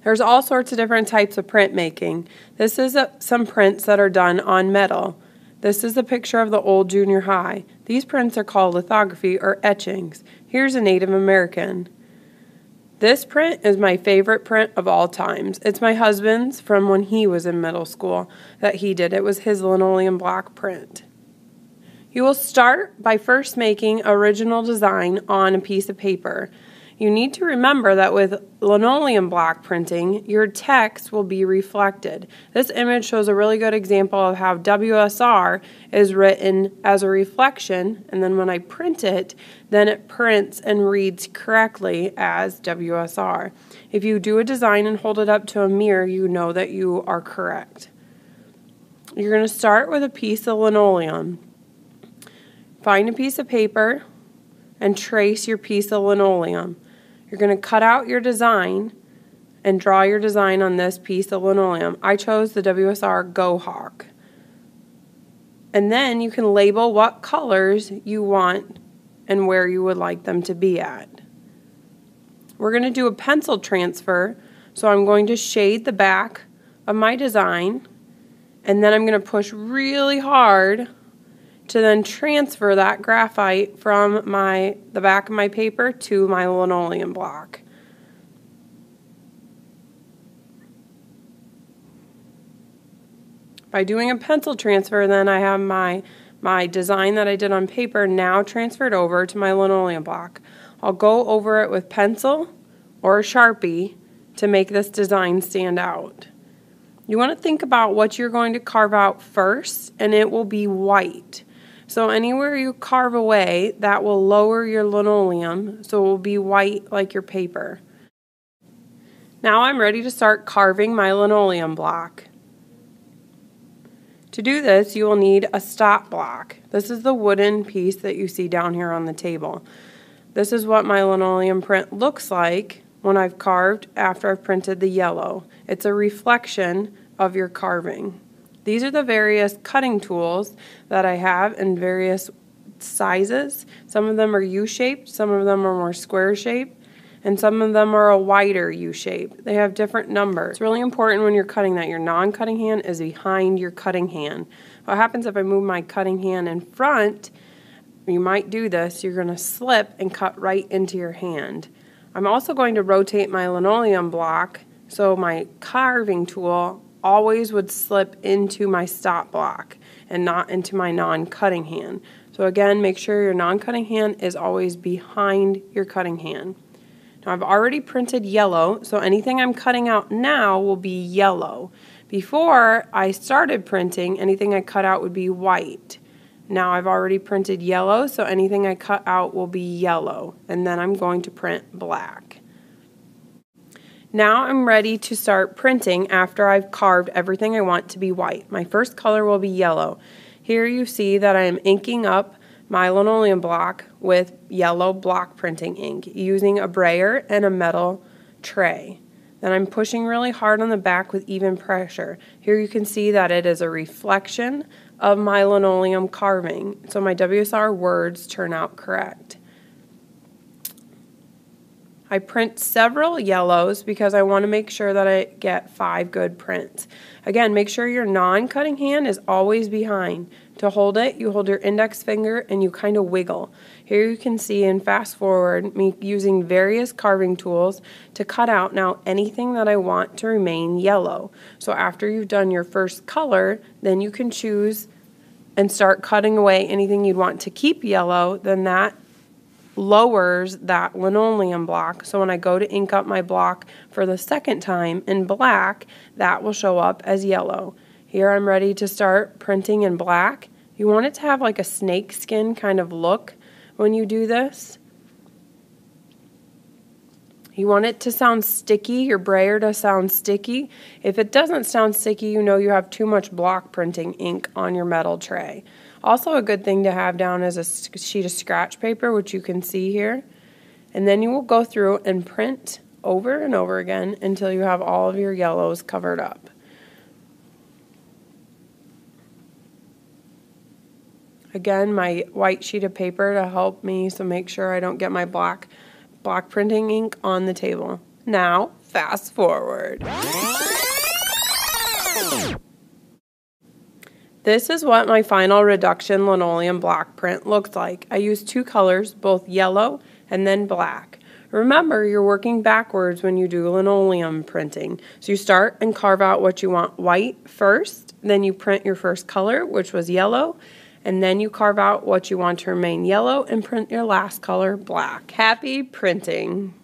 There's all sorts of different types of printmaking. This is some prints that are done on metal. This is a picture of the old junior high. These prints are called lithography or etchings. Here's a Native American. This print is my favorite print of all times. It's my husband's from when he was in middle school that he did. It was his linoleum block print. You will start by first making original design on a piece of paper. You need to remember that with linoleum block printing, your text will be reflected. This image shows a really good example of how WSR is written as a reflection, and then when I print it, then it prints and reads correctly as WSR. If you do a design and hold it up to a mirror, you know that you are correct. You're going to start with a piece of linoleum. Find a piece of paper and trace your piece of linoleum. You're going to cut out your design and draw your design on this piece of linoleum. I chose the WSR Go Hawk. And then you can label what colors you want and where you would like them to be at. We're going to do a pencil transfer, so I'm going to shade the back of my design, and then I'm going to push really hard to then transfer that graphite from the back of my paper to my linoleum block. By doing a pencil transfer, then I have my design that I did on paper now transferred over to my linoleum block. I'll go over it with pencil or a Sharpie to make this design stand out. You want to think about what you're going to carve out first, and it will be white. So anywhere you carve away, that will lower your linoleum, so it will be white like your paper. Now I'm ready to start carving my linoleum block. To do this, you will need a stop block. This is the wooden piece that you see down here on the table. This is what my linoleum print looks like when I've carved after I've printed the yellow. It's a reflection of your carving. These are the various cutting tools that I have in various sizes. Some of them are U-shaped, some of them are more square-shaped, and some of them are a wider U-shape. They have different numbers. It's really important when you're cutting that your non-cutting hand is behind your cutting hand. What happens if I move my cutting hand in front, you might do this, you're going to slip and cut right into your hand. I'm also going to rotate my linoleum block so my carving tool always would slip into my stop block and not into my non-cutting hand. So again, make sure your non-cutting hand is always behind your cutting hand. Now I've already printed yellow, so anything I'm cutting out now will be yellow. Before I started printing, anything I cut out would be white. Now I've already printed yellow, so anything I cut out will be yellow, and then I'm going to print black. Now I'm ready to start printing after I've carved everything I want to be white. My first color will be yellow. Here you see that I am inking up my linoleum block with yellow block printing ink using a brayer and a metal tray. Then I'm pushing really hard on the back with even pressure. Here you can see that it is a reflection of my linoleum carving, so my WSR words turn out correct. I print several yellows because I want to make sure that I get 5 good prints. Again, make sure your non-cutting hand is always behind. To hold it, you hold your index finger and you kind of wiggle. Here you can see and fast forward me using various carving tools to cut out now anything that I want to remain yellow. So after you've done your first color, then you can choose and start cutting away anything you'd want to keep yellow. Then that lowers that linoleum block, so when I go to ink up my block for the second time in black, that will show up as yellow. Here I'm ready to start printing in black. You want it to have like a snake skin kind of look when you do this. You want it to sound sticky, your brayer to sound sticky. If it doesn't sound sticky, you know you have too much block printing ink on your metal tray. Also a good thing to have down is a sheet of scratch paper, which you can see here. And then you will go through and print over and over again until you have all of your yellows covered up. Again, my white sheet of paper to help me, so make sure I don't get my block printing ink on the table. Now, Fast forward. This is what my final reduction linoleum block print looks like. I used 2 colors, both yellow and then black. Remember, you're working backwards when you do linoleum printing. So you start and carve out what you want white first, then you print your first color, which was yellow, and then you carve out what you want to remain yellow and print your last color black. Happy printing!